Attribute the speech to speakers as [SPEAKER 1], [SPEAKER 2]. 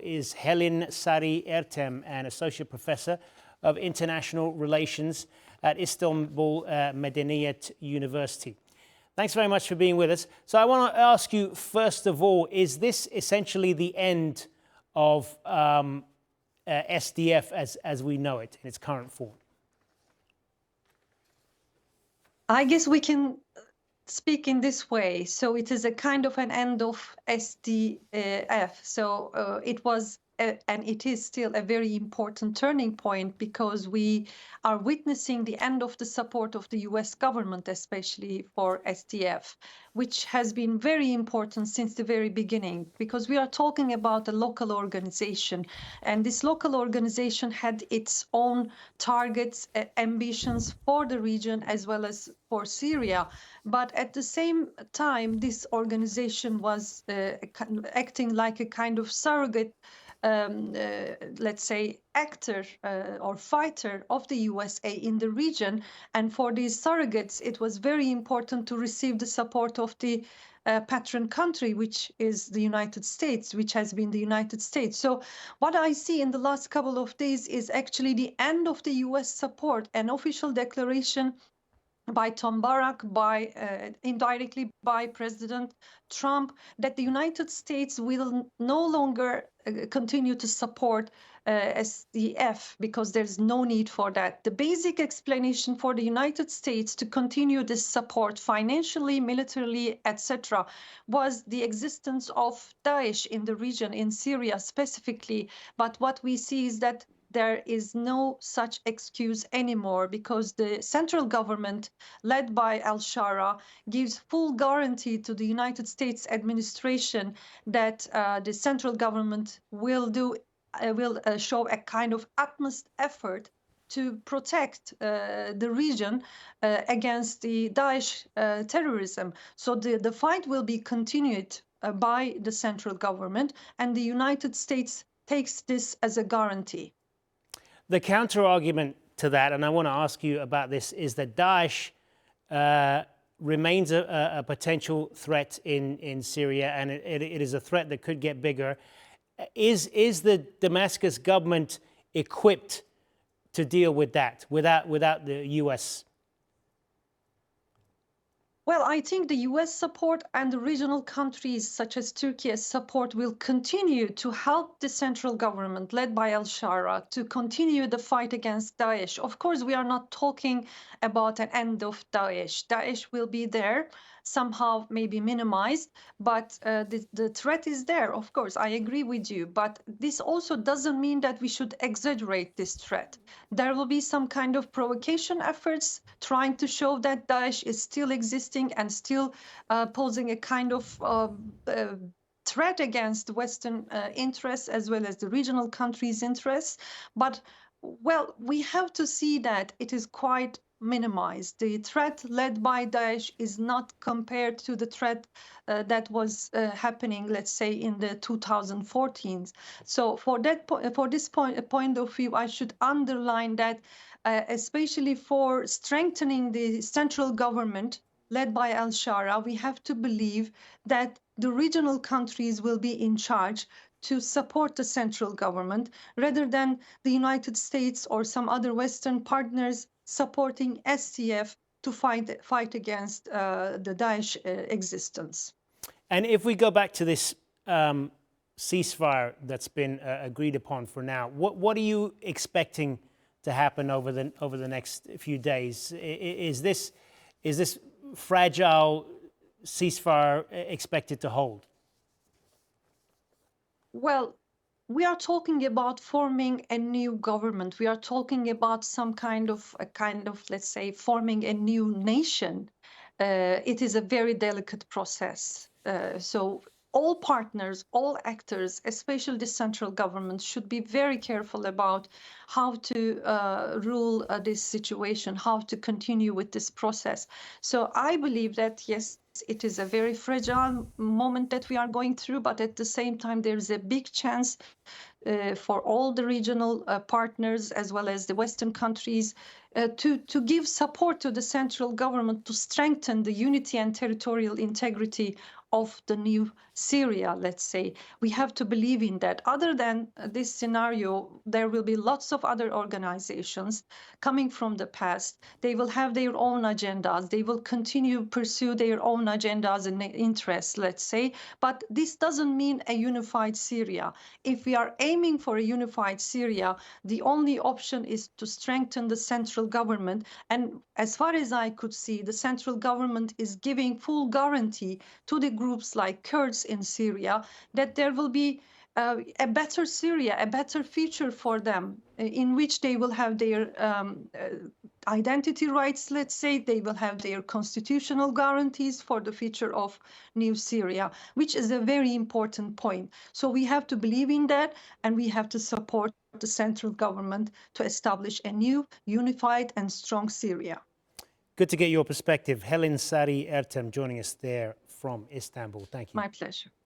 [SPEAKER 1] is Helin Sari Ertem, an associate professor of international relations at Istanbul Medeniyet University. Thanks very much for being with us. So I want to ask you, first of all, is this essentially the end of SDF as we know it in its current form?
[SPEAKER 2] I guess we can speak in this way. So it is a kind of an end of SDF. So it was and it is still a very important turning point, because we are witnessing the end of the support of the US government, especially for SDF, which has been very important since the very beginning, because we are talking about a local organization, and this local organization had its own targets, ambitions for the region as well as for Syria. But at the same time, this organization was acting like a kind of surrogate let's say, actor or fighter of the USA in the region. And for these surrogates, it was very important to receive the support of the patron country, which is the United States, which has been the United States. So what I see in the last couple of days is actually the end of the US support, an official declaration by Tom Barak, indirectly by President Trump, that the United States will no longer continue to support SDF, because there's no need for that. The basic explanation for the United States to continue this support financially, militarily, etc., was the existence of Daesh in the region, in Syria specifically. But what we see is that there is no such excuse anymore, because the central government, led by al-Sharaa, gives full guarantee to the United States administration that the central government will show a kind of utmost effort to protect the region against the Daesh terrorism. So the fight will be continued by the central government, and the United States takes this as a guarantee.
[SPEAKER 1] The counter-argument to that, and I want to ask you about this, is that Daesh remains a potential threat in Syria, and it is a threat that could get bigger. Is the Damascus government equipped to deal with that without the US?
[SPEAKER 2] Well, I think the US support and the regional countries such as Turkey's support will continue to help the central government led by al-Sharaa to continue the fight against Daesh. Of course, we are not talking about an end of Daesh. Daesh will be there, somehow maybe minimized, but the threat is there. Of course, I agree with you, but this also doesn't mean that we should exaggerate this threat. There will be some kind of provocation efforts trying to show that Daesh is still existing and still posing a kind of threat against Western interests as well as the regional countries' interests. But, well, we have to see that it is quite minimized. The threat led by Daesh is not compared to the threat that was happening, let's say, in the 2014s. So for this point of view, I should underline that, especially for strengthening the central government led by al-Sharaa, we have to believe that the regional countries will be in charge to support the central government, rather than the United States or some other Western partners supporting SDF to fight against the Daesh existence.
[SPEAKER 1] And if we go back to this ceasefire that's been agreed upon for now, what are you expecting to happen over the next few days? Is this fragile ceasefire expected to hold?
[SPEAKER 2] Well, we are talking about forming a new government. We are talking about some kind of, let's say, forming a new nation. It is a very delicate process. So all partners, all actors, especially the central government, should be very careful about how to rule this situation, how to continue with this process. So I believe that, yes, it is a very fragile moment that we are going through, but at the same time, there is a big chance for all the regional partners as well as the Western countries to give support to the central government to strengthen the unity and territorial integrity of the new Syria, let's say. We have to believe in that. Other than this scenario, there will be lots of other organizations coming from the past. They will have their own agendas. They will continue pursue their own agendas and interests, let's say. But this doesn't mean a unified Syria. If we are aiming for a unified Syria, the only option is to strengthen the central government. And as far as I could see, the central government is giving full guarantee to the groups like Kurds in Syria that there will be a better Syria, a better future for them, in which they will have their identity rights, let's say. They will have their constitutional guarantees for the future of new Syria, which is a very important point. So we have to believe in that, and we have to support the central government to establish a new, unified and strong Syria.
[SPEAKER 1] Good to get your perspective. Helin, Sari, Ertem joining us there from Istanbul. Thank you.
[SPEAKER 2] My pleasure.